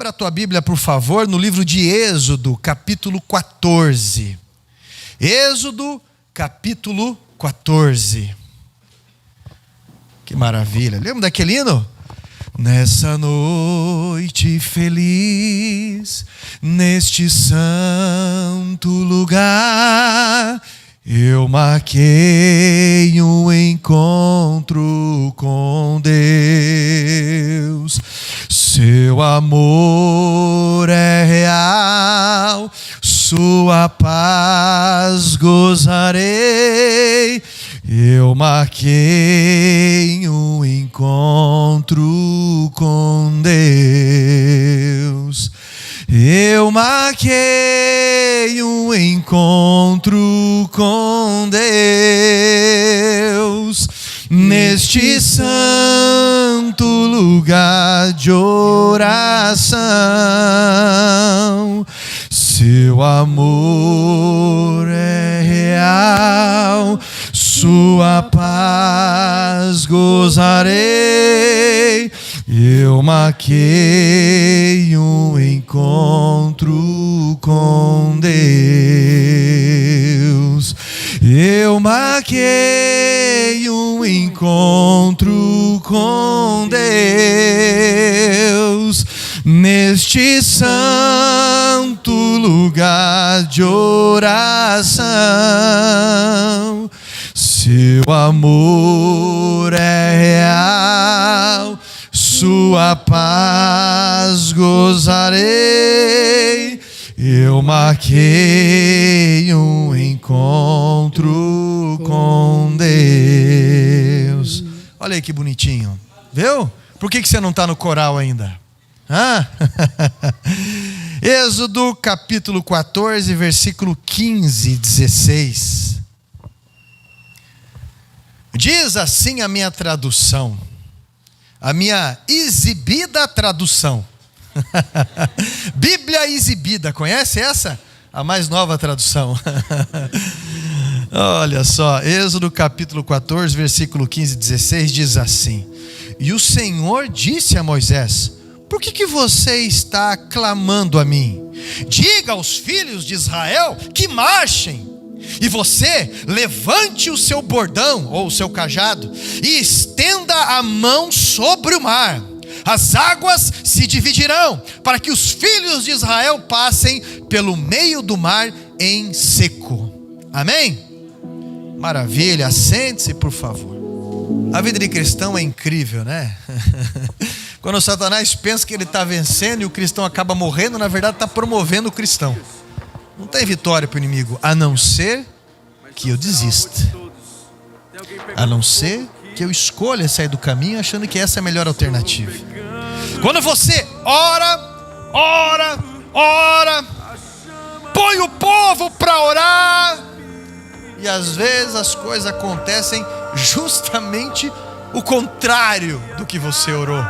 Abra a tua Bíblia, por favor, no livro de Êxodo, capítulo 14. Êxodo, capítulo 14. Que maravilha. Lembra daquele hino? Nessa noite feliz, neste santo lugar, eu marquei um encontro com Deus. Seu amor é real, sua paz gozarei. Eu marquei um encontro com Deus. Eu marquei um encontro com Deus neste santo lugar de oração. Seu amor é real, sua paz gozarei. Eu marquei um encontro com Deus. Eu marquei um encontro com Deus neste santo lugar de oração. Seu amor é real, sua paz gozarei. Eu marquei um encontro com Deus. Olha aí que bonitinho. Viu? Por que você não está no coral ainda? Êxodo capítulo 14, versículo 15 e 16. Diz assim a minha tradução, a minha exibida tradução. Bíblia exibida, conhece essa? A mais nova tradução. Olha só, Êxodo capítulo 14, versículo 15 e 16 diz assim: E o Senhor disse a Moisés: Por que você está clamando a mim? Diga aos filhos de Israel que marchem. E você levante o seu bordão ou o seu cajado e estenda a mão sobre o mar. As águas se dividirão para que os filhos de Israel passem pelo meio do mar em seco. Amém? Maravilha, assente-se por favor. A vida de cristão é incrível, né? Quando o Satanás pensa que ele está vencendo e o cristão acaba morrendo, na verdade está promovendo o cristão. Não tem vitória para o inimigo, a não ser que eu desista. A não ser que eu escolha sair do caminho achando que essa é a melhor alternativa. Quando você ora, põe o povo para orar, e às vezes as coisas acontecem justamente o contrário do que você orou.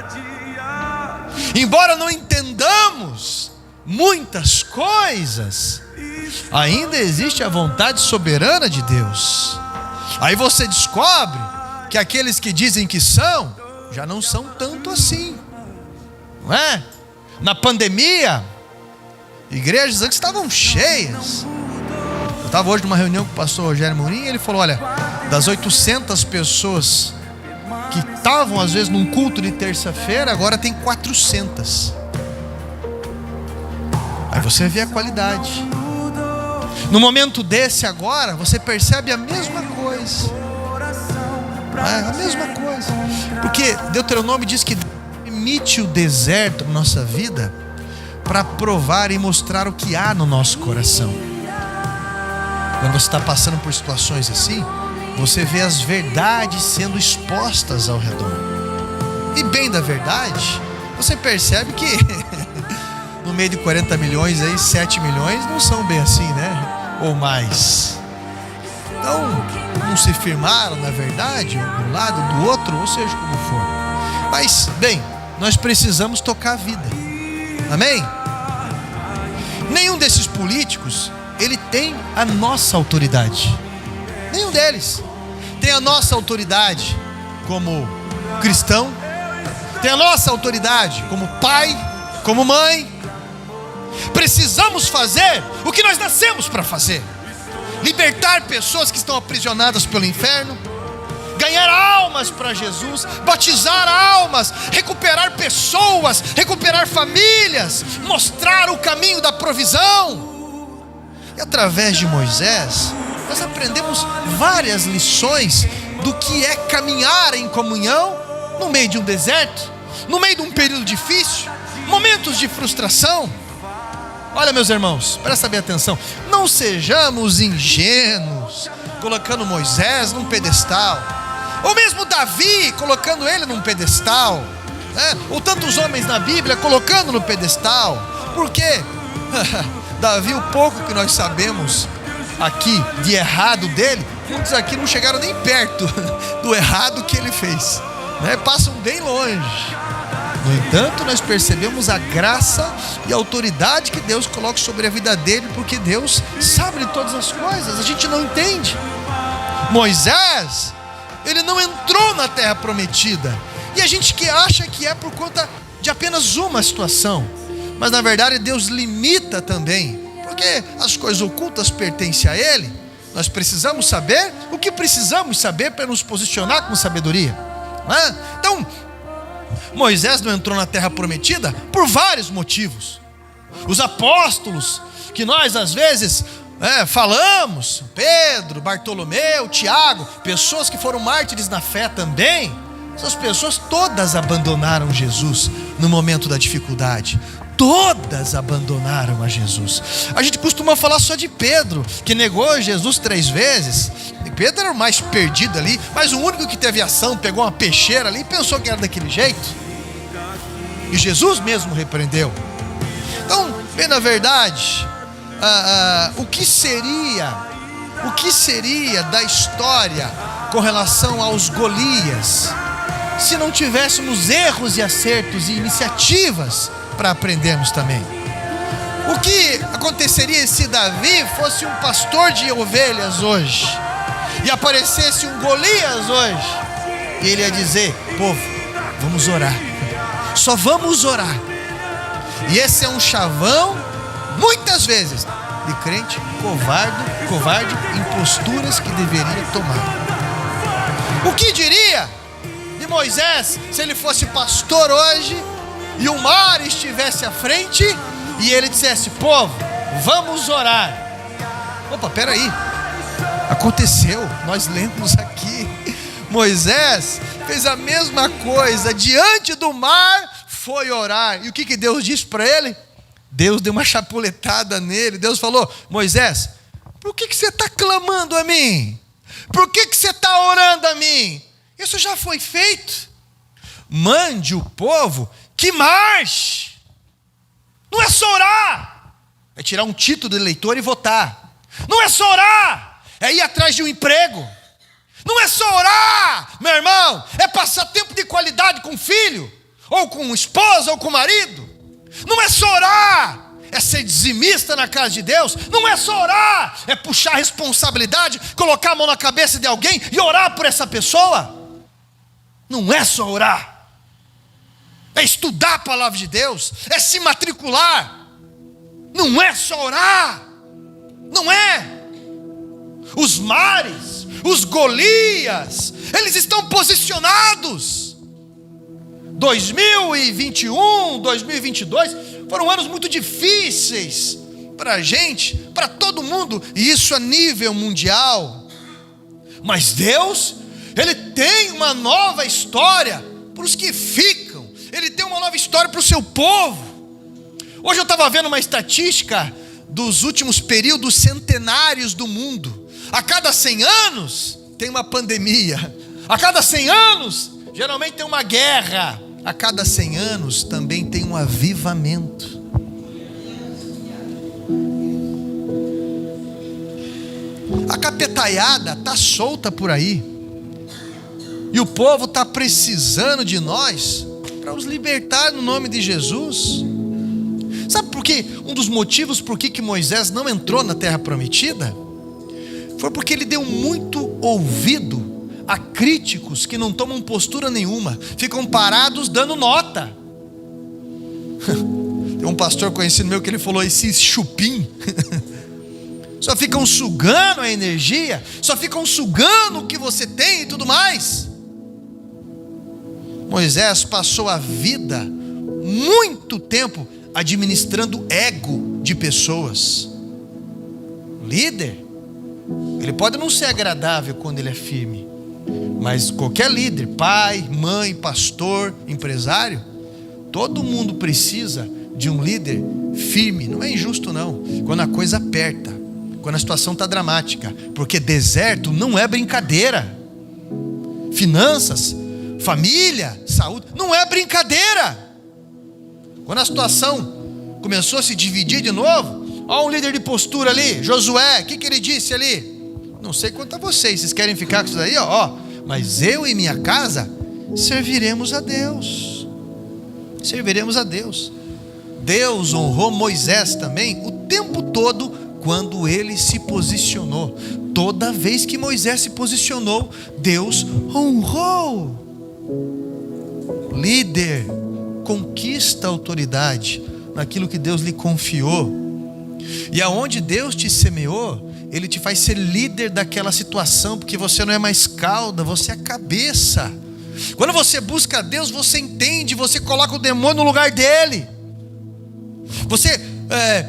Embora não entendamos muitas coisas, ainda existe a vontade soberana de Deus. Aí você descobre que aqueles que dizem que são, já não são tanto assim, não é? Na pandemia, igrejas antes estavam cheias. Eu estava hoje numa reunião com o pastor Rogério Mourinho e ele falou: olha, das 800 pessoas que estavam às vezes num culto de terça-feira, agora tem 400. Aí você vê a qualidade. No momento desse agora, você percebe a mesma coisa. A mesma coisa. Porque Deuteronômio diz que permite o deserto na nossa vida para provar e mostrar o que há no nosso coração. Quando você está passando por situações assim, você vê as verdades sendo expostas ao redor. E bem da verdade, você percebe que no meio de 40 milhões aí, 7 milhões não são bem assim, né? Ou mais. Então, não se firmaram na verdade, de um lado, do outro, ou seja, como for. Mas, bem, nós precisamos tocar a vida. Amém? Nenhum desses políticos, ele tem a nossa autoridade. Nenhum deles tem a nossa autoridade como cristão, tem a nossa autoridade como pai, como mãe. Precisamos fazer o que nós nascemos para fazer: libertar pessoas que estão aprisionadas pelo inferno, ganhar almas para Jesus, batizar almas, recuperar pessoas, recuperar famílias, mostrar o caminho da provisão. E através de Moisés, nós aprendemos várias lições do que é caminhar em comunhão no meio de um deserto, no meio de um período difícil, momentos de frustração. Olha, meus irmãos, presta bem atenção, não sejamos ingênuos, colocando Moisés num pedestal, ou mesmo Davi, colocando ele num pedestal, né? Ou tantos homens na Bíblia colocando no pedestal. Por quê? Davi, o pouco que nós sabemos aqui de errado dele, muitos aqui não chegaram nem perto do errado que ele fez, né? Passam bem longe. No entanto, nós percebemos a graça e a autoridade que Deus coloca sobre a vida dele, porque Deus sabe de todas as coisas, a gente não entende. Moisés, ele não entrou na terra prometida, e a gente que acha que é por conta de apenas uma situação, mas na verdade Deus limita também, porque as coisas ocultas pertencem a Ele. Nós precisamos saber o que precisamos saber para nos posicionar com sabedoria, né? Então, Moisés não entrou na terra prometida por vários motivos. Os apóstolos, que nós às vezes falamos, Pedro, Bartolomeu, Tiago, pessoas que foram mártires na fé também, essas pessoas todas abandonaram Jesus no momento da dificuldade. Todas abandonaram a Jesus. A gente costuma falar só de Pedro, que negou Jesus 3 vezes. E Pedro era o mais perdido ali, mas o único que teve ação, pegou uma peixeira ali e pensou que era daquele jeito. E Jesus mesmo repreendeu. Então, bem na verdade, o que seria da história com relação aos Golias, se não tivéssemos erros e acertos e iniciativas para aprendermos também? O que aconteceria se Davi fosse um pastor de ovelhas hoje e aparecesse um Golias hoje, e ele ia dizer: povo, vamos orar, só vamos orar. E esse é um chavão, muitas vezes, de crente covarde em posturas que deveria tomar. O que diria de Moisés se ele fosse pastor hoje e o mar estivesse à frente e ele dissesse: povo, vamos orar? Opa, peraí, aconteceu, nós lemos aqui, Moisés fez a mesma coisa, diante do mar foi orar. E o que Deus disse para ele? Deus deu uma chapuletada nele. Deus falou: Moisés, por que você está clamando a mim? Por que você está orando a mim? Isso já foi feito. Mande o povo que marche. Não é só orar, é tirar um título de eleitor e votar. Não é só orar, é ir atrás de um emprego. Não é só orar, meu irmão, é passar tempo de qualidade com o filho, ou com a esposa, ou com o marido. Não é só orar, é ser dizimista na casa de Deus. Não é só orar, é puxar a responsabilidade, colocar a mão na cabeça de alguém e orar por essa pessoa. Não é só orar, é estudar a palavra de Deus, é se matricular. Não é só orar, não é. Os mares, os Golias, eles estão posicionados. 2021, 2022 foram anos muito difíceis para a gente, para todo mundo, e isso a nível mundial. Mas Deus, Ele tem uma nova história para os que ficam. Ele tem uma nova história para o seu povo. Hoje eu estava vendo uma estatística dos últimos períodos centenários do mundo. A cada 100 anos tem uma pandemia. A cada 100 anos geralmente tem uma guerra. A cada 100 anos também tem um avivamento. A capetaiada está solta por aí. E o povo está precisando de nós para os libertar no nome de Jesus. Sabe por quê? Um dos motivos por que Moisés não entrou na terra prometida foi porque ele deu muito ouvido a críticos que não tomam postura nenhuma, ficam parados dando nota. Tem um pastor conhecido meu que ele falou: esses chupim só ficam sugando a energia, só ficam sugando o que você tem e tudo mais. Moisés passou a vida, muito tempo, administrando ego de pessoas. Líder, ele pode não ser agradável quando ele é firme, mas qualquer líder, pai, mãe, pastor, empresário, todo mundo precisa de um líder firme. Não é injusto não, quando a coisa aperta, quando a situação está dramática, porque deserto não é brincadeira. Finanças, família, saúde, não é brincadeira. Quando a situação começou a se dividir de novo, olha um líder de postura ali, Josué, o que ele disse ali? Não sei quanto a vocês querem ficar com isso daí, mas eu e minha casa serviremos a Deus. Serviremos a Deus. Deus honrou Moisés também o tempo todo quando ele se posicionou. Toda vez que Moisés se posicionou, Deus honrou. Líder conquista a autoridade naquilo que Deus lhe confiou. E aonde Deus te semeou, Ele te faz ser líder daquela situação, porque você não é mais cauda, você é cabeça. Quando você busca Deus, você entende, você coloca o demônio no lugar dele. Você,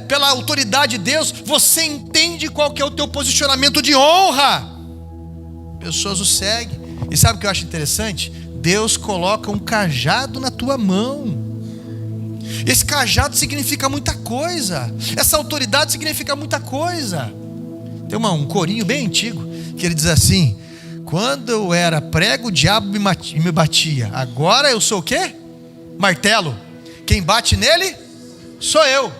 pela autoridade de Deus, você entende qual que é o teu posicionamento de honra. Pessoas o seguem. E sabe o que eu acho interessante? Deus coloca um cajado na tua mão. Esse cajado significa muita coisa. Essa autoridade significa muita coisa. Tem um corinho bem antigo que ele diz assim: quando eu era prego, o diabo me batia. Agora eu sou o quê? Martelo. Quem bate nele sou eu.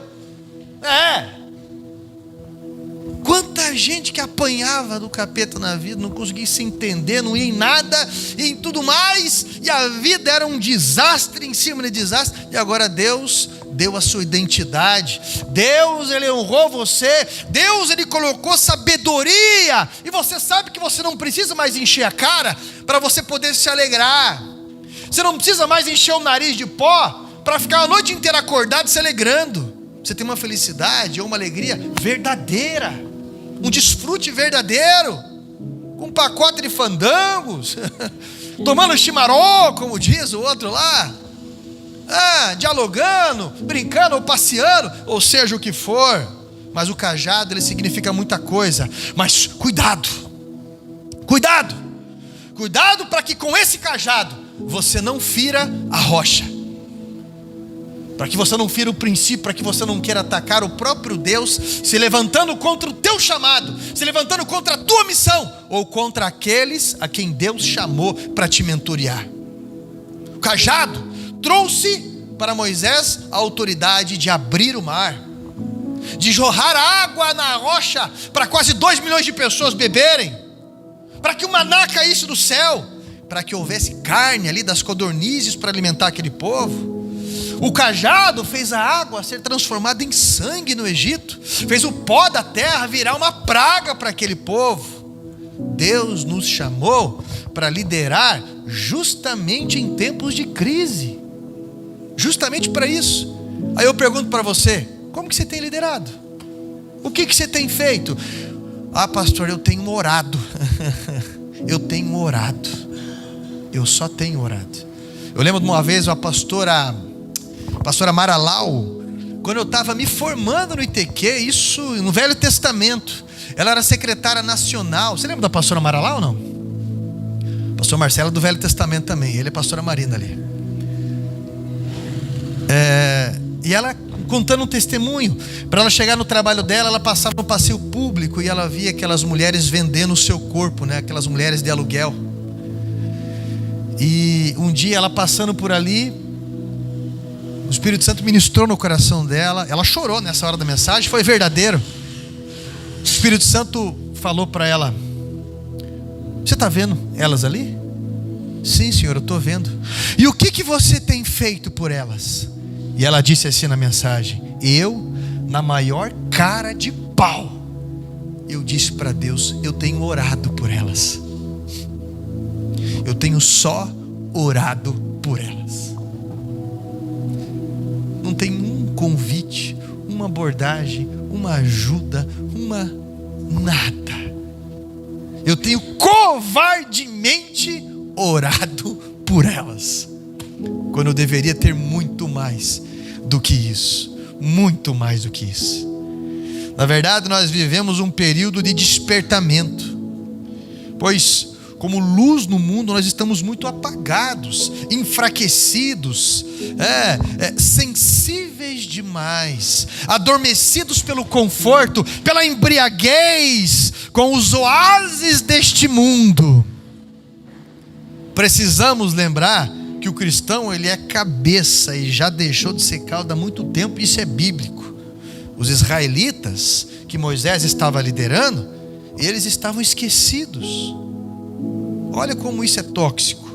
Quanta gente que apanhava do capeta na vida, não conseguia se entender, não ia em nada e em tudo mais, e a vida era um desastre em cima de desastre. E agora Deus deu a sua identidade. Deus, Ele honrou você. Deus, Ele colocou sabedoria, e você sabe que você não precisa mais encher a cara para você poder se alegrar. Você não precisa mais encher o nariz de pó para ficar a noite inteira acordado se alegrando. Você tem uma felicidade ou uma alegria verdadeira, um desfrute verdadeiro, com um pacote de fandangos, tomando chimarrão, como diz o outro lá, dialogando, brincando ou passeando, ou seja o que for. Mas o cajado, ele significa muita coisa. Mas cuidado para que com esse cajado você não fira a rocha, para que você não fira o princípio, para que você não queira atacar o próprio Deus, se levantando contra o teu chamado, se levantando contra a tua missão, ou contra aqueles a quem Deus chamou para te mentorear. O cajado trouxe para Moisés a autoridade de abrir o mar, de jorrar água na rocha para quase 2 milhões de pessoas beberem, para que o maná caísse do céu, para que houvesse carne ali das codornizes para alimentar aquele povo. O cajado fez a água ser transformada em sangue no Egito, fez o pó da terra virar uma praga para aquele povo. Deus nos chamou para liderar justamente em tempos de crise, justamente para isso. Aí eu pergunto para você: como que você tem liderado? O que você tem feito? Pastor, eu tenho orado. Eu só tenho orado. Eu lembro de uma vez a pastora Maralau, quando eu estava me formando no ITQ, isso no Velho Testamento, ela era secretária nacional. Você lembra da pastora Maralau ou não? Pastor Marcelo do Velho Testamento também, ele é pastora Marina ali. E ela contando um testemunho, para ela chegar no trabalho dela, ela passava no passeio público e ela via aquelas mulheres vendendo o seu corpo, né? Aquelas mulheres de aluguel. E um dia ela passando por ali, o Espírito Santo ministrou no coração dela. Ela chorou nessa hora da mensagem, foi verdadeiro. O Espírito Santo falou para ela: você está vendo elas ali? Sim, Senhor, eu estou vendo. E o que você tem feito por elas? E ela disse assim na mensagem: eu, na maior cara de pau, eu disse para Deus: eu tenho orado por elas. Eu tenho só orado por elas. Não tem um convite, uma abordagem, uma ajuda, nada. Eu tenho covardemente orado por elas, quando eu deveria ter muito mais do que isso, muito mais do que isso. Na verdade, nós vivemos um período de despertamento, pois como luz no mundo nós estamos muito apagados, enfraquecidos, sensíveis demais, adormecidos pelo conforto, pela embriaguez com os oásis deste mundo. Precisamos lembrar que o cristão, ele é cabeça e já deixou de ser cauda há muito tempo. Isso é bíblico. Os israelitas que Moisés estava liderando, eles estavam esquecidos. Olha como isso é tóxico.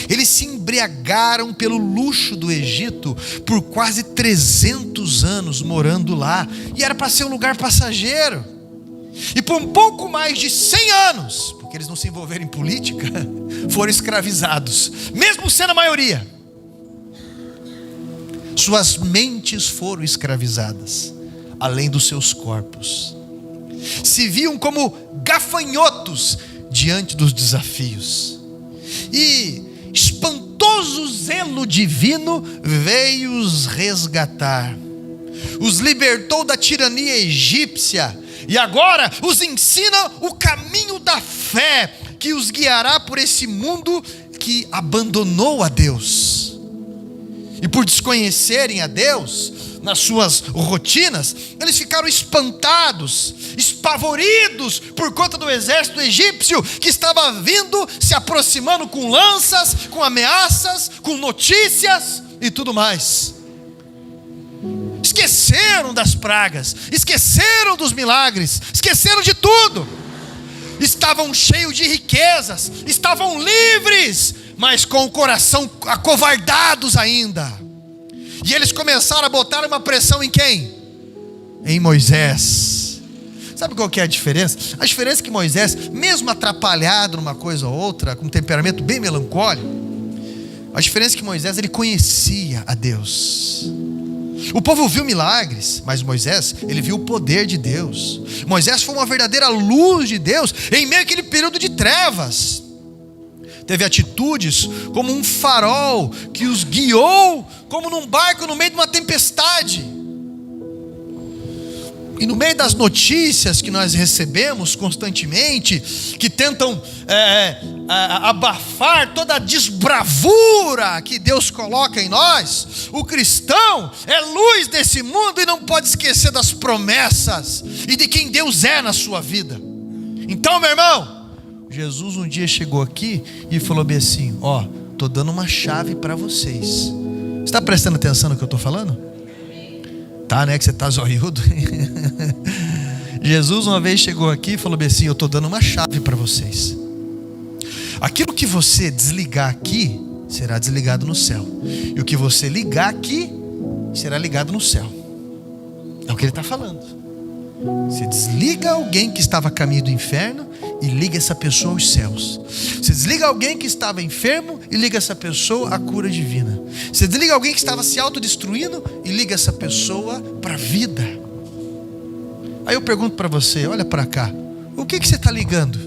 Eles se embriagaram pelo luxo do Egito por quase 300 anos morando lá, e era para ser um lugar passageiro. E por um pouco mais de 100 anos, porque eles não se envolveram em política, foram escravizados, mesmo sendo a maioria. Suas mentes foram escravizadas, além dos seus corpos. Se viam como gafanhotos diante dos desafios, e espantoso zelo divino veio os resgatar, os libertou da tirania egípcia, e agora os ensina o caminho da fé, que os guiará por esse mundo que abandonou a Deus. E por desconhecerem a Deus nas suas rotinas, eles ficaram espantados, espavoridos por conta do exército egípcio que estava vindo, se aproximando com lanças, com ameaças, com notícias e tudo mais. Esqueceram das pragas, esqueceram dos milagres, esqueceram de tudo. Estavam cheios de riquezas, estavam livres, mas com o coração acovardados ainda. E eles começaram a botar uma pressão em quem? Em Moisés. Sabe qual que é a diferença? A diferença é que Moisés, mesmo atrapalhado numa coisa ou outra, com um temperamento bem melancólico, a diferença é que Moisés, ele conhecia a Deus. O povo viu milagres, mas Moisés, ele viu o poder de Deus. Moisés foi uma verdadeira luz de Deus em meio àquele período de trevas. Teve atitudes como um farol que os guiou como num barco no meio de uma tempestade. E no meio das notícias que nós recebemos constantemente, que tentam abafar toda a desbravura que Deus coloca em nós, o cristão é luz desse mundo e não pode esquecer das promessas e de quem Deus é na sua vida. Então, meu irmão, Jesus um dia chegou aqui e falou bem assim: estou dando uma chave para vocês. Você está prestando atenção no que eu estou falando? Tá, né? Que você está zoiudo. Jesus uma vez chegou aqui e falou bem assim: eu estou dando uma chave para vocês. Aquilo que você desligar aqui, será desligado no céu. E o que você ligar aqui, será ligado no céu. É o que ele está falando. Você desliga alguém que estava a caminho do inferno e liga essa pessoa aos céus. Você desliga alguém que estava enfermo e liga essa pessoa à cura divina. Você desliga alguém que estava se autodestruindo e liga essa pessoa para a vida. Aí eu pergunto para você, olha para cá, o que você está ligando?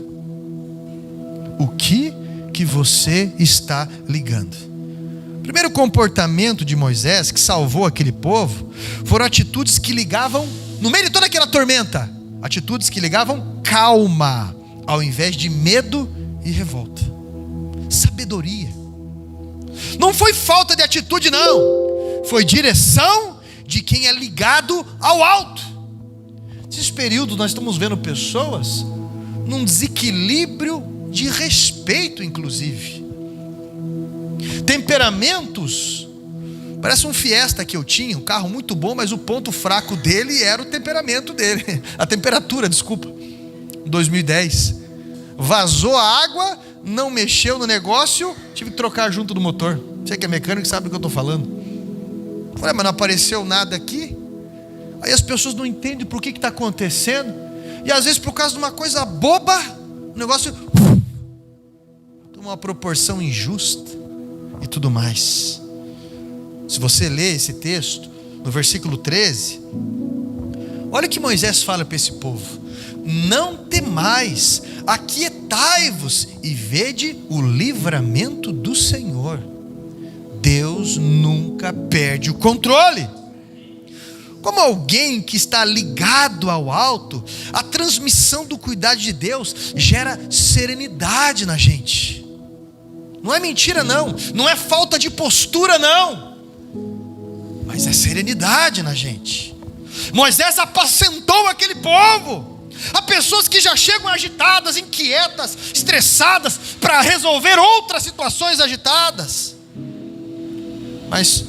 O que você está ligando? O primeiro comportamento de Moisés que salvou aquele povo foram atitudes que ligavam, no meio de toda aquela tormenta, atitudes que ligavam calma, ao invés de medo e revolta. Sabedoria. Não foi falta de atitude, não. Foi direção de quem é ligado ao alto. Nesse período nós estamos vendo pessoas num desequilíbrio de respeito, inclusive. Temperamentos. Parece um Fiesta que eu tinha, um carro muito bom, mas o ponto fraco dele era o temperamento dele. A temperatura, desculpa. 2010. Vazou a água, não mexeu no negócio, tive que trocar junto do motor. Você que é mecânico sabe do que eu estou falando. Falei, mas não apareceu nada aqui. Aí as pessoas não entendem por que está acontecendo. E às vezes por causa de uma coisa boba, o negócio toma uma proporção injusta e tudo mais. Se você ler esse texto, no versículo 13, olha o que Moisés fala para esse povo: não temais, aquietai-vos e vede o livramento do Senhor. Deus nunca perde o controle. Como alguém que está ligado ao alto, a transmissão do cuidado de Deus gera serenidade na gente. Não é mentira não, não é falta de postura não, mas é serenidade na gente. Moisés apacentou aquele povo. Há pessoas que já chegam agitadas, inquietas, estressadas para resolver outras situações agitadas. Mas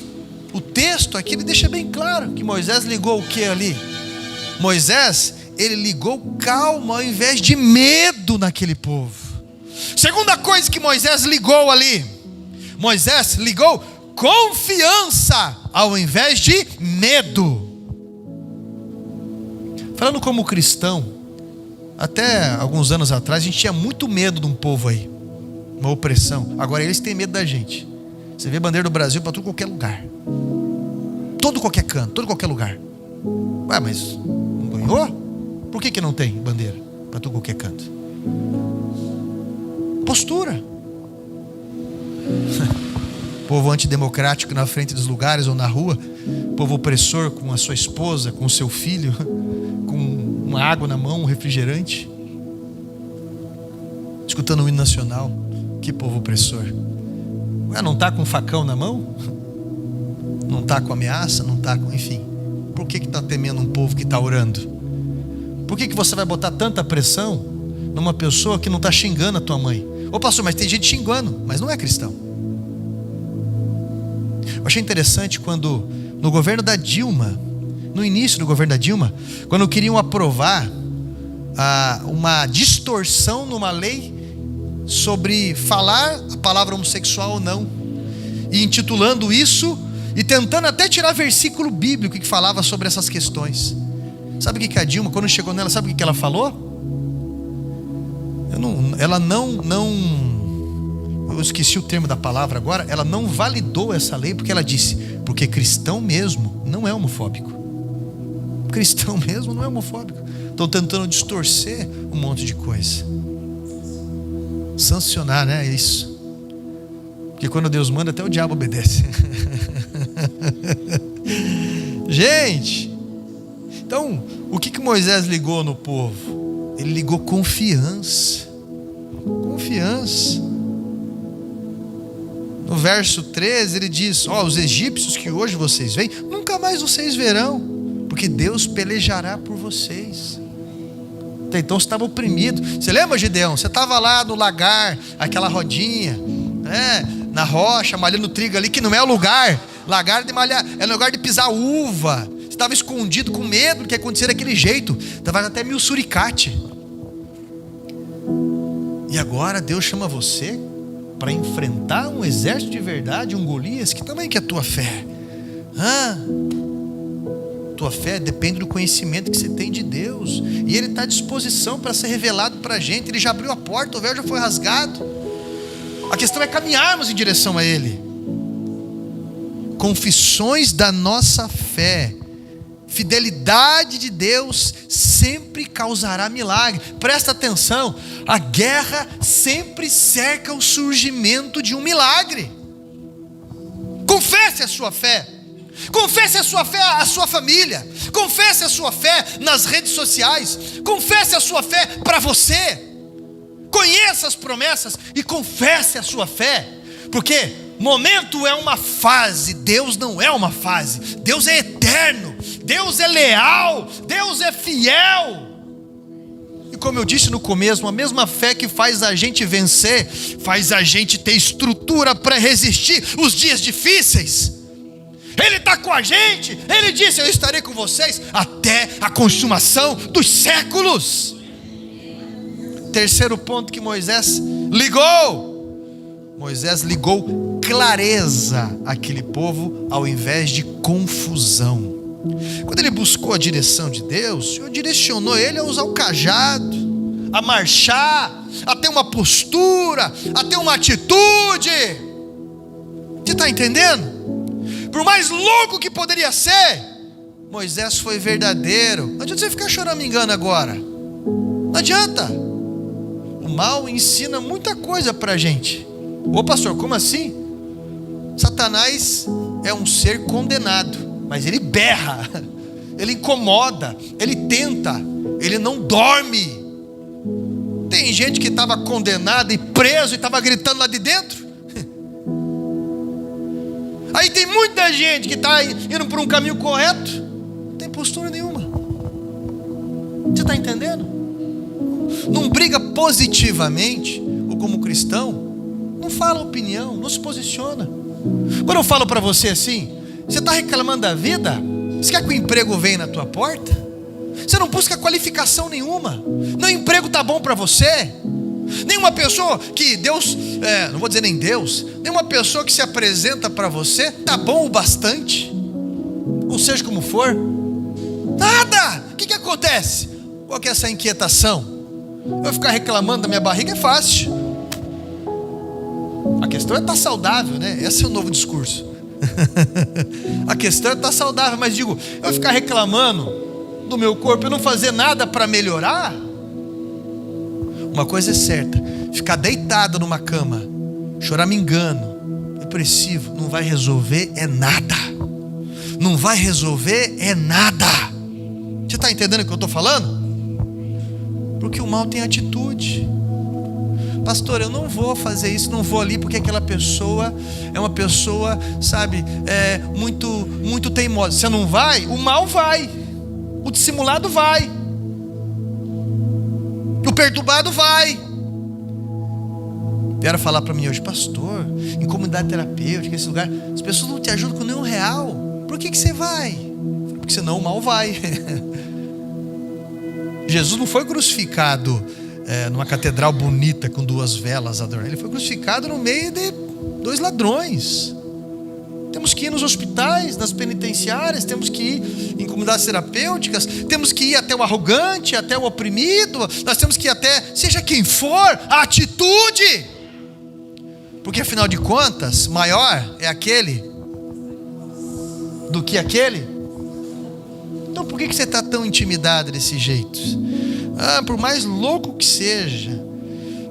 o texto aqui ele deixa bem claro que Moisés ligou o que ali? Moisés, ele ligou calma ao invés de medo naquele povo. Segunda coisa que Moisés ligou ali, Moisés ligou confiança ao invés de medo. Falando como cristão, até alguns anos atrás a gente tinha muito medo de um povo aí, uma opressão. Agora eles têm medo da gente. Você vê bandeira do Brasil para todo qualquer lugar, todo qualquer canto, todo qualquer lugar. Ué, mas não ganhou? Por que não tem bandeira para todo qualquer canto? Postura. Povo antidemocrático na frente dos lugares ou na rua, povo opressor com a sua esposa, com o seu filho, com uma água na mão, um refrigerante, escutando o hino nacional. Que povo opressor. Ué, não está com um facão na mão? Não está com ameaça? Não está com... Enfim, por que está temendo um povo que está orando? Por que você vai botar tanta pressão numa pessoa que não está xingando a tua mãe? Ô pastor, mas tem gente xingando, mas não é cristão. Eu achei interessante quando no governo da Dilma, no início do governo da Dilma, quando queriam aprovar uma distorção numa lei sobre falar a palavra homossexual ou não, e intitulando isso e tentando até tirar versículo bíblico que falava sobre essas questões. Sabe o que a Dilma, quando chegou nela, sabe o que ela falou? Eu esqueci o termo da palavra agora. Ela não validou essa lei porque ela disse: porque cristão mesmo não é homofóbico. Cristão mesmo não é homofóbico. Estão tentando distorcer um monte de coisa, sancionar, né? Isso. Porque quando Deus manda, até o diabo obedece. Gente, então o que Moisés ligou no povo? Ele ligou confiança. Confiança. No verso 13 ele diz: os egípcios que hoje vocês veem, nunca mais vocês verão, porque Deus pelejará por vocês. Até então você estava oprimido. Você lembra, Gideão? Você estava lá no lagar, aquela rodinha, na rocha, malhando trigo ali, que não é o lugar. Lagar de malhar, é o lugar de pisar uva. Você estava escondido com medo do que ia acontecer daquele jeito. Estava até meio suricate. E agora Deus chama você para enfrentar um exército de verdade, um Golias, que também que é a tua fé. Tua fé depende do conhecimento que você tem de Deus, e Ele está à disposição para ser revelado para a gente. Ele já abriu a porta, o véu já foi rasgado. A questão é caminharmos em direção a Ele. Confissões da nossa fé, fidelidade de Deus sempre causará milagre. Presta atenção, a guerra sempre cerca o surgimento de um milagre. Confesse a sua fé. Confesse a sua fé à sua família. Confesse a sua fé nas redes sociais. Confesse a sua fé para você. Conheça as promessas e confesse a sua fé. Porque momento é uma fase, Deus não é uma fase. Deus é eterno, Deus é leal, Deus é fiel. E como eu disse no começo, a mesma fé que faz a gente vencer, faz a gente ter estrutura para resistir os dias difíceis. Ele está com a gente. Ele disse: eu estarei com vocês até a consumação dos séculos. Terceiro ponto que Moisés ligou. Moisés ligou clareza àquele povo ao invés de confusão. Quando ele buscou a direção de Deus, o Senhor direcionou ele a usar o cajado, a marchar, a ter uma postura, a ter uma atitude. Você está entendendo? Por mais louco que poderia ser, Moisés foi verdadeiro. Não adianta você ficar choramingando agora. Não adianta. O mal ensina muita coisa pra gente. Ô pastor, como assim? Satanás é um ser condenado, mas ele berra, ele incomoda, ele tenta, ele não dorme. Tem gente que estava condenada e preso e estava gritando lá de dentro. Aí tem muita gente que está indo por um caminho correto, não tem postura nenhuma. Você está entendendo? Não briga positivamente, ou como cristão, não fala opinião, não se posiciona. Quando eu falo para você assim, você está reclamando da vida? Você quer que o emprego venha na tua porta? Você não busca qualificação nenhuma. Nem o emprego está bom para você. Nenhuma pessoa que Deus, não vou dizer nem Deus, nenhuma pessoa que se apresenta para você está bom o bastante, ou seja como for. Nada. O que acontece? Qual que é essa inquietação? Eu ficar reclamando da minha barriga é fácil. A questão é estar saudável, né? Esse é o novo discurso. A questão é estar saudável, mas digo, eu ficar reclamando do meu corpo e não fazer nada para melhorar. Uma coisa é certa: ficar deitado numa cama, choramingando, depressivo, não vai resolver é nada. Não vai resolver é nada. Você está entendendo o que eu estou falando? Porque o mal tem atitude. Pastor, eu não vou fazer isso, não vou ali, porque aquela pessoa é uma pessoa, sabe, muito teimosa. Você não vai, o mal vai, o dissimulado vai, o perturbado vai. Vieram falar para mim hoje: pastor, em comunidade terapêutica, esse lugar, as pessoas não te ajudam com nenhum real. Por que você vai? Porque senão o mal vai. Jesus não foi crucificado numa catedral bonita com 2 velas adorando. Ele foi crucificado no meio de 2 ladrões. Temos que ir nos hospitais, nas penitenciárias, temos que ir em comunidades terapêuticas, temos que ir até o arrogante, até o oprimido, nós temos que ir até, seja quem for, a atitude. Porque afinal de contas, maior é aquele do que aquele. Então por que você está tão intimidado desse jeito? Por mais louco que seja,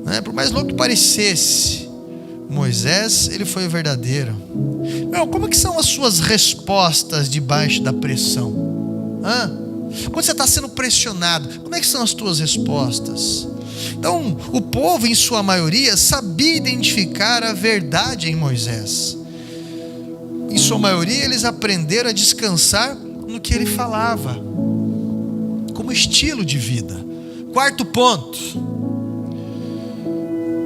né? Por mais louco que parecesse, Moisés, ele foi o verdadeiro. Meu, como que são as suas respostas debaixo da pressão? Quando você está sendo pressionado, como é que são as tuas respostas? Então, o povo, em sua maioria, sabia identificar a verdade em Moisés. Em sua maioria, eles aprenderam a descansar no que ele falava, como estilo de vida. 4º ponto: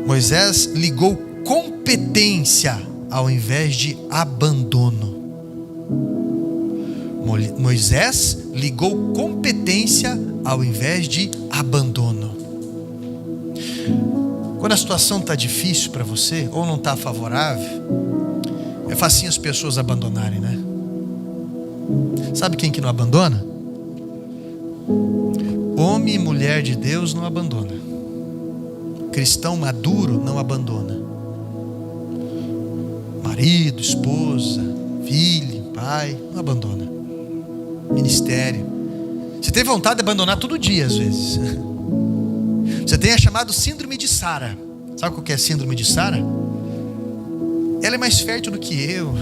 Moisés ligou competência ao invés de abandono. Moisés ligou competência ao invés de abandono. Quando a situação está difícil para você, ou não está favorável, é facinho as pessoas abandonarem, né? Sabe quem que não abandona? Homem e mulher de Deus não abandona. Cristão maduro não abandona. Marido, esposa, filho, pai, não abandona. Ministério. Você tem vontade de abandonar todo dia às vezes. Você tem a chamada síndrome de Sara. Sabe qual que é a síndrome de Sara? Ela é mais fértil do que eu.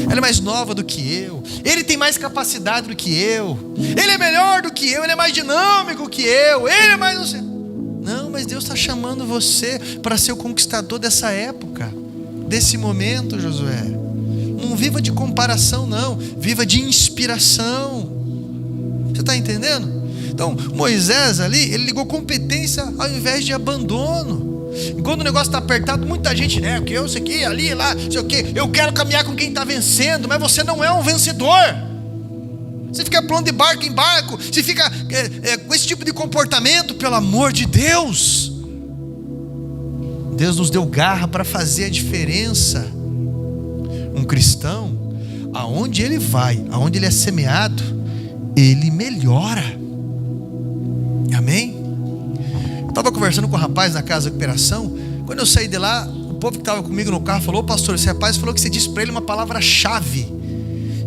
Ela é mais nova do que eu. Ele tem mais capacidade do que eu. Ele é melhor do que eu. Ele é mais dinâmico que eu. Ele é mais... Não, mas Deus está chamando você para ser o conquistador dessa época, desse momento, Josué. Não viva de comparação, não. Viva de inspiração. Você está entendendo? Então, Moisés ali, ele ligou competência ao invés de abandono. E quando o negócio está apertado, muita gente, né? Porque eu sei que ali, lá, sei o que. Eu quero caminhar com quem está vencendo, mas você não é um vencedor. Você fica pulando de barco em barco, você fica com esse tipo de comportamento, pelo amor de Deus. Deus nos deu garra para fazer a diferença. Um cristão, aonde ele vai, aonde ele é semeado, ele melhora. Amém? Eu estava conversando com um rapaz na casa de recuperação. Quando eu saí de lá, o povo que estava comigo no carro falou: pastor, esse rapaz falou que você disse para ele uma palavra-chave,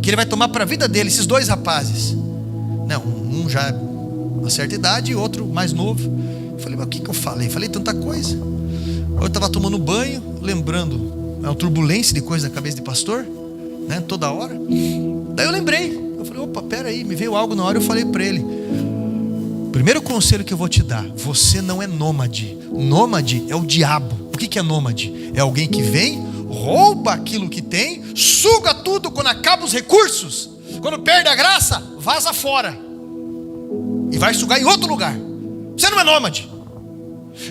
que ele vai tomar para a vida dele. Esses dois rapazes, não, um já uma certa idade e outro mais novo. Eu falei: mas o que eu falei? Falei tanta coisa. Eu estava tomando banho, lembrando a turbulência de coisa na cabeça de pastor, né, toda hora. Daí eu lembrei, eu falei: opa, peraí, me veio algo na hora. Eu falei para ele: primeiro conselho que eu vou te dar, você não é nômade. Nômade é o diabo. O que é nômade? É alguém que vem, rouba aquilo que tem, suga tudo. Quando acaba os recursos, quando perde a graça, vaza fora e vai sugar em outro lugar. Você não é nômade.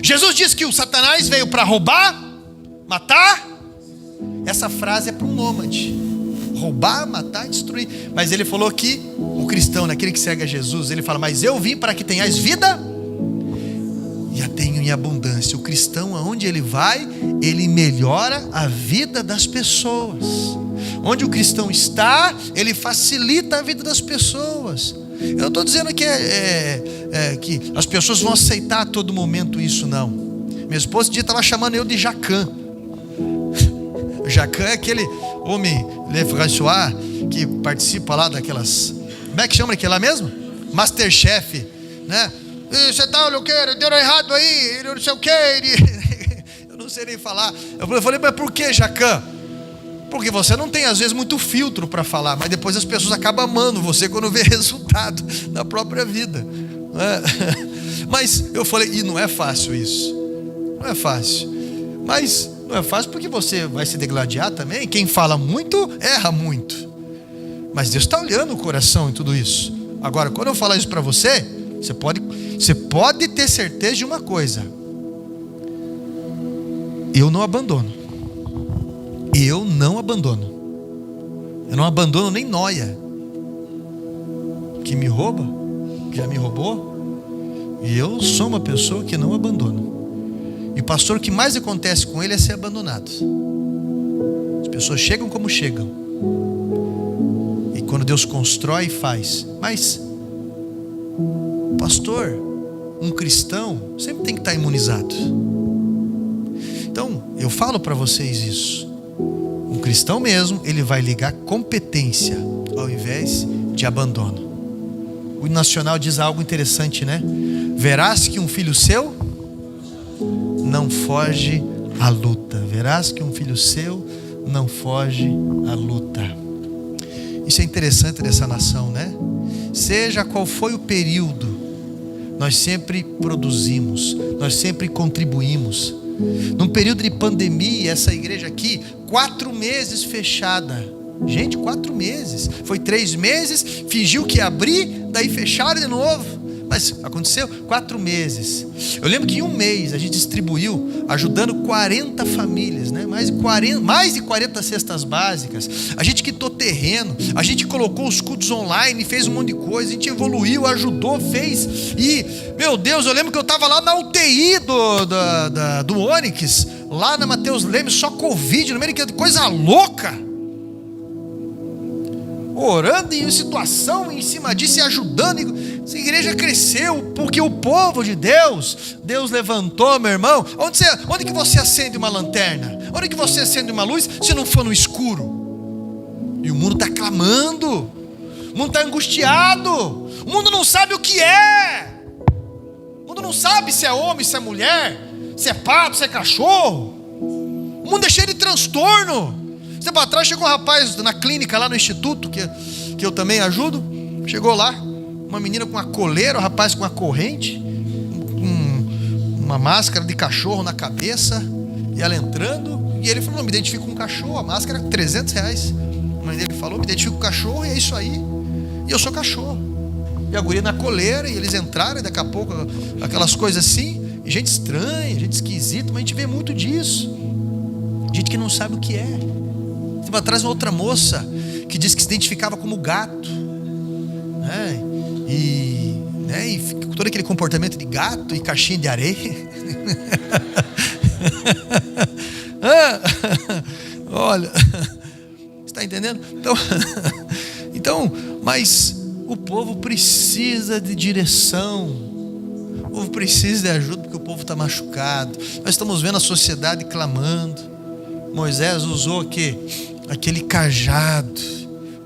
Jesus disse que o Satanás veio para roubar, matar. Essa frase é para um nômade: roubar, matar, destruir. Mas ele falou que o cristão, aquele que segue a Jesus, ele fala: mas eu vim para que tenhais vida e a tenho em abundância. O cristão, aonde ele vai, ele melhora a vida das pessoas. Onde o cristão está, ele facilita a vida das pessoas. Eu não estou dizendo que que as pessoas vão aceitar a todo momento isso, não. Minha esposa esse dia estava chamando eu de Jacan. Jacan é aquele homem Le François que participa lá daquelas, como é que chama aquele lá mesmo? Masterchef, né? Você tá, o que? Deu errado aí, não sei o que. Eu não sei nem falar. Eu falei: mas por que, Jacan? Porque você não tem às vezes muito filtro para falar, mas depois as pessoas acabam amando você quando vê resultado na própria vida, né? Mas eu falei: e não é fácil isso. Não é fácil. Mas não é fácil porque você vai se degladiar também. Quem fala muito, erra muito. Mas Deus está olhando o coração em tudo isso. Agora, quando eu falar isso para você, você pode ter certeza de uma coisa: eu não abandono. Eu não abandono. Eu não abandono nem nóia que me rouba, que já me roubou. E eu sou uma pessoa que não abandono. E o pastor, o que mais acontece com ele é ser abandonado. As pessoas chegam como chegam. E quando Deus constrói, faz. Mas pastor, um cristão sempre tem que estar imunizado. Então, eu falo para vocês isso. Um cristão mesmo, ele vai ligar competência ao invés de abandono. O Nacional diz algo interessante, né? Verás que um filho seu não foge à luta. Verás que um filho seu não foge à luta. Isso é interessante dessa nação, né? Seja qual foi o período, nós sempre produzimos, nós sempre contribuímos. Num período de pandemia, essa igreja aqui, 4 meses fechada. Gente, 4 meses. Foi 3 meses, fingiu que ia abrir, daí fecharam de novo. Mas aconteceu 4 meses. Eu lembro que em um mês a gente distribuiu, ajudando 40 famílias, né? Mais de 40 cestas básicas. A gente quitou terreno, a gente colocou os cultos online, fez um monte de coisa, a gente evoluiu, ajudou, fez. E, meu Deus, eu lembro que eu estava lá na UTI do Ônix, lá na Mateus Leme, só Covid, no meio de coisa louca. Orando em situação em cima disso e ajudando. Essa igreja cresceu porque o povo de Deus levantou, meu irmão. Onde que você acende uma lanterna? Onde que você acende uma luz se não for no escuro? E o mundo está clamando, o mundo está angustiado, o mundo não sabe o que é, o mundo não sabe se é homem, se é mulher, se é pato, se é cachorro. O mundo é cheio de transtorno. Tempo atrás chegou um rapaz na clínica lá no instituto, que eu também ajudo. Chegou lá, uma menina com uma coleira, um rapaz com uma corrente, uma máscara de cachorro na cabeça, e ela entrando, e ele falou: não, me identifico com um cachorro, a máscara é R$300. A mãe dele falou: me identifico com o cachorro, e é isso aí, e eu sou cachorro. E a guria na coleira, e eles entraram, e daqui a pouco aquelas coisas assim, e gente estranha, gente esquisita, mas a gente vê muito disso, gente que não sabe o que é. Tempo atrás uma outra moça que disse que se identificava como gato, né? E todo aquele comportamento de gato e caixinha de areia. Olha, está entendendo? Então, mas o povo precisa de direção, o povo precisa de ajuda porque o povo está machucado. Nós estamos vendo a sociedade clamando. Moisés usou aquele cajado,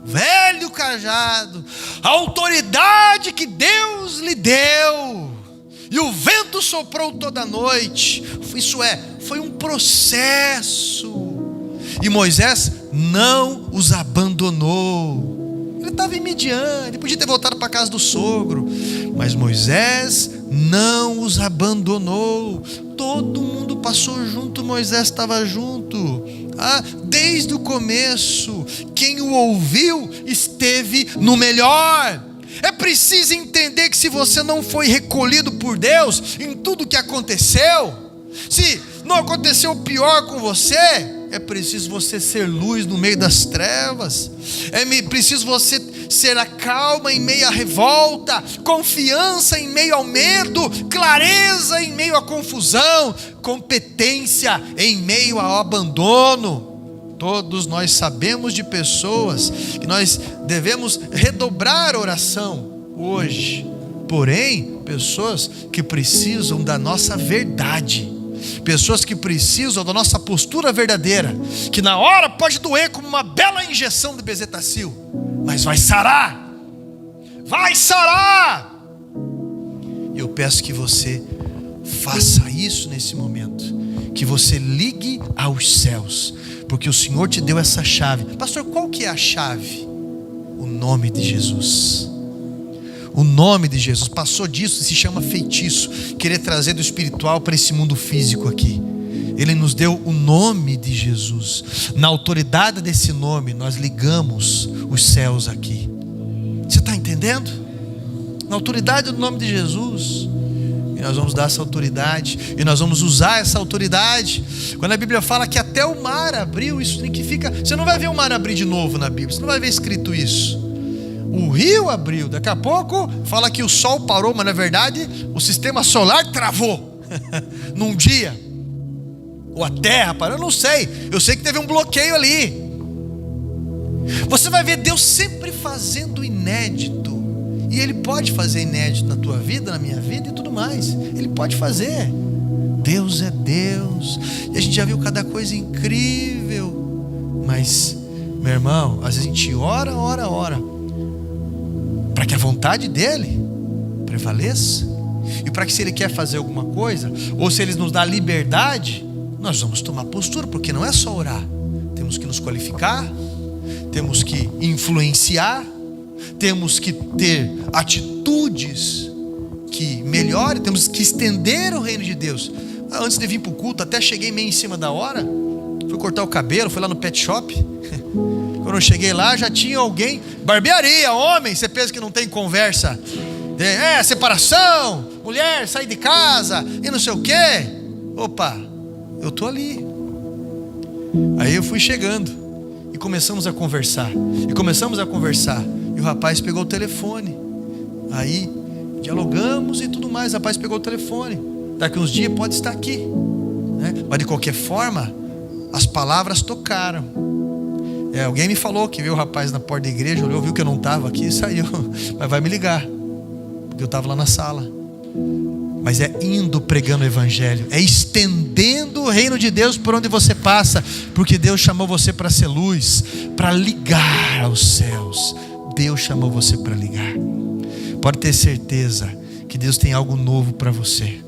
velho cajado, a autoridade que Deus lhe deu, e o vento soprou toda a noite. Isso foi um processo, e Moisés não os abandonou. Ele estava em Midian, ele podia ter voltado para a casa do sogro, mas Moisés não os abandonou. Todo mundo passou junto, Moisés estava junto, desde o começo. Quem o ouviu esteve no melhor. É preciso entender que se você não foi recolhido por Deus em tudo que aconteceu, se não aconteceu o pior com você, é preciso você ser luz no meio das trevas. É preciso você ser a calma em meio à revolta, confiança em meio ao medo, clareza em meio à confusão, competência em meio ao abandono. Todos nós sabemos de pessoas que nós devemos redobrar a oração hoje, porém, pessoas que precisam da nossa verdade, pessoas que precisam da nossa postura verdadeira, que na hora pode doer como uma bela injeção de bezetacil, mas vai sarar, e eu peço que você faça isso nesse momento, que você ligue aos céus, porque o Senhor te deu essa chave. Pastor, qual que é a chave? O nome de Jesus. O nome de Jesus. Passou disso, se chama feitiço, querer trazer do espiritual para esse mundo físico aqui. Ele nos deu o nome de Jesus. Na autoridade desse nome, nós ligamos os céus aqui. Você está entendendo? Na autoridade do nome de Jesus. E nós vamos dar essa autoridade, e nós vamos usar essa autoridade. Quando a Bíblia fala que até o mar abriu, isso significa, você não vai ver o mar abrir de novo na Bíblia, você não vai ver escrito isso. O rio abriu, daqui a pouco fala que o sol parou, mas na verdade o sistema solar travou num dia, ou a terra parou, eu não sei, eu sei que teve um bloqueio ali. Você vai ver Deus sempre fazendo inédito. E Ele pode fazer inédito na tua vida, na minha vida e tudo mais. Ele pode fazer. Deus é Deus. E a gente já viu cada coisa incrível. Mas, meu irmão, às vezes a gente ora, para que a vontade dEle prevaleça. E para que, se Ele quer fazer alguma coisa, ou se Ele nos dá liberdade, nós vamos tomar postura, porque não é só orar. Temos que nos qualificar, temos que influenciar, temos que ter atitudes que melhorem, temos que estender o reino de Deus. Antes de vir para o culto, até cheguei meio em cima da hora, fui cortar o cabelo, fui lá no pet shop. Quando eu cheguei lá, já tinha alguém, barbearia, homem, você pensa que não tem conversa, separação, mulher, sair de casa, e não sei o quê. Opa, eu tô ali. Aí eu fui chegando, e começamos a conversar, e o rapaz pegou o telefone, aí dialogamos e tudo mais. O rapaz pegou o telefone, daqui uns dias pode estar aqui, né? Mas de qualquer forma, as palavras tocaram. Alguém me falou que viu o rapaz na porta da igreja, olhou, viu que eu não estava aqui e saiu, mas vai me ligar, porque eu estava lá na sala. Mas é indo pregando o evangelho, é estendendo o reino de Deus por onde você passa, porque Deus chamou você para ser luz, para ligar aos céus. Deus chamou você para ligar. Pode ter certeza que Deus tem algo novo para você.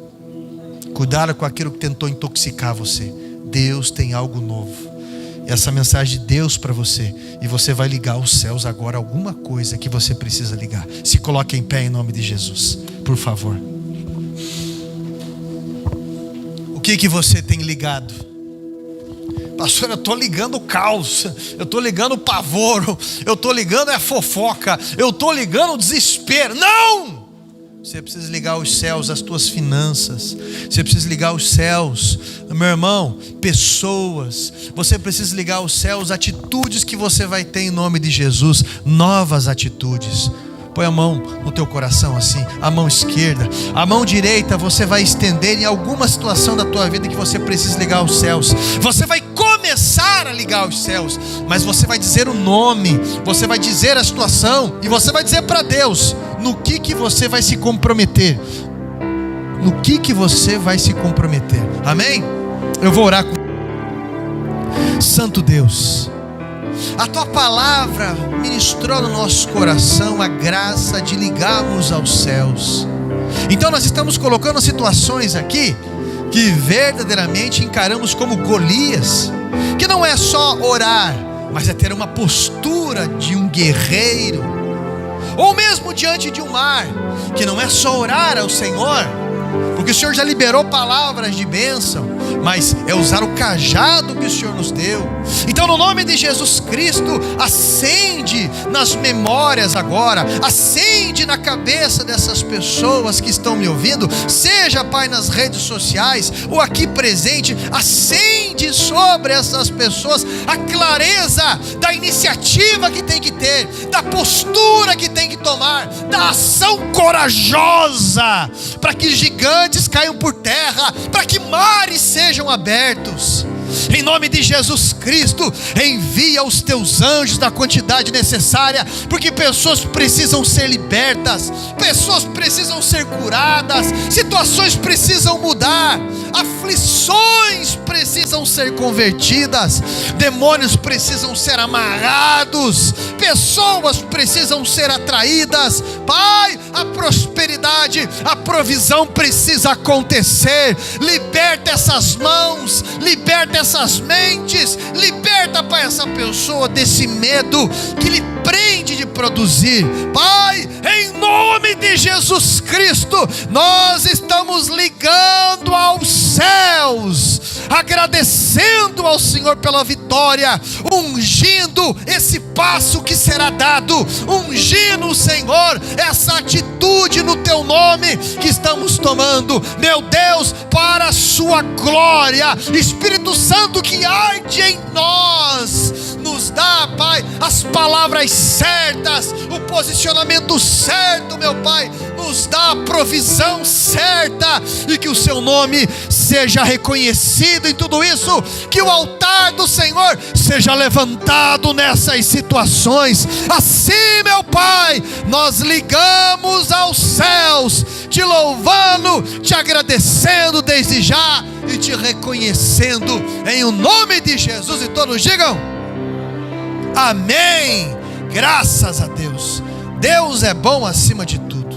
Cuidado com aquilo que tentou intoxicar você. Deus tem algo novo. Essa mensagem de Deus para você, e você vai ligar aos céus agora alguma coisa que você precisa ligar. Se coloque em pé em nome de Jesus, por favor. O que você tem ligado? Pastor, eu estou ligando o caos, eu estou ligando o pavor, eu estou ligando a fofoca, eu estou ligando o desespero. Não! Você precisa ligar os céus, as tuas finanças. Você precisa ligar os céus, meu irmão, pessoas. Você precisa ligar os céus, atitudes que você vai ter em nome de Jesus. Novas atitudes. Põe a mão no teu coração assim, a mão esquerda. A mão direita você vai estender em alguma situação da tua vida que você precisa ligar os céus. Você vai começar a ligar os céus, mas você vai dizer o nome, você vai dizer a situação, e você vai dizer para Deus no que você vai se comprometer. No que você vai se comprometer. Amém? Eu vou orar com Santo Deus, a Tua palavra ministrou no nosso coração a graça de ligarmos aos céus. Então nós estamos colocando situações aqui que verdadeiramente encaramos como Golias, que não é só orar, mas é ter uma postura de um guerreiro, ou mesmo diante de um mar, que não é só orar ao Senhor, porque o Senhor já liberou palavras de bênção, mas é usar o cajado que o Senhor nos deu. Então, no nome de Jesus Cristo, acende nas memórias agora, acende na cabeça dessas pessoas que estão me ouvindo, seja, Pai, nas redes sociais ou aqui presente, acende sobre essas pessoas a clareza da iniciativa que tem que ter, da postura que tem que tomar, da ação corajosa, para que gigantes caiam por terra, para que mares sejam abertos. Em nome de Jesus Cristo, envia os teus anjos da quantidade necessária, porque pessoas precisam ser libertas, pessoas precisam ser curadas, situações precisam mudar, aflições precisam ser convertidas, demônios precisam ser amarrados, pessoas precisam ser atraídas. Pai, a prosperidade, a provisão precisa acontecer. Liberta essas mãos, liberta essas mentes, liberta, Pai, essa pessoa desse medo que lhe prende de produzir. Pai, em nome de Jesus Cristo, nós estamos ligando aos céus, agradecendo ao Senhor pela vitória, ungindo esse passo que será dado, ungindo, Senhor, essa atitude no Teu nome que estamos tomando, meu Deus, para a Sua glória. Espírito Santo que arde em nós, nos dá, Pai, as palavras certas, o posicionamento certo, meu Pai, nos dá a provisão certa, e que o Seu nome seja reconhecido em tudo isso, que o altar do Senhor seja levantado nessas situações. Assim, meu Pai, nós ligamos aos céus, te louvando, te agradecendo desde já e te reconhecendo em o nome de Jesus. E todos digam amém. Graças a Deus. Deus é bom acima de tudo.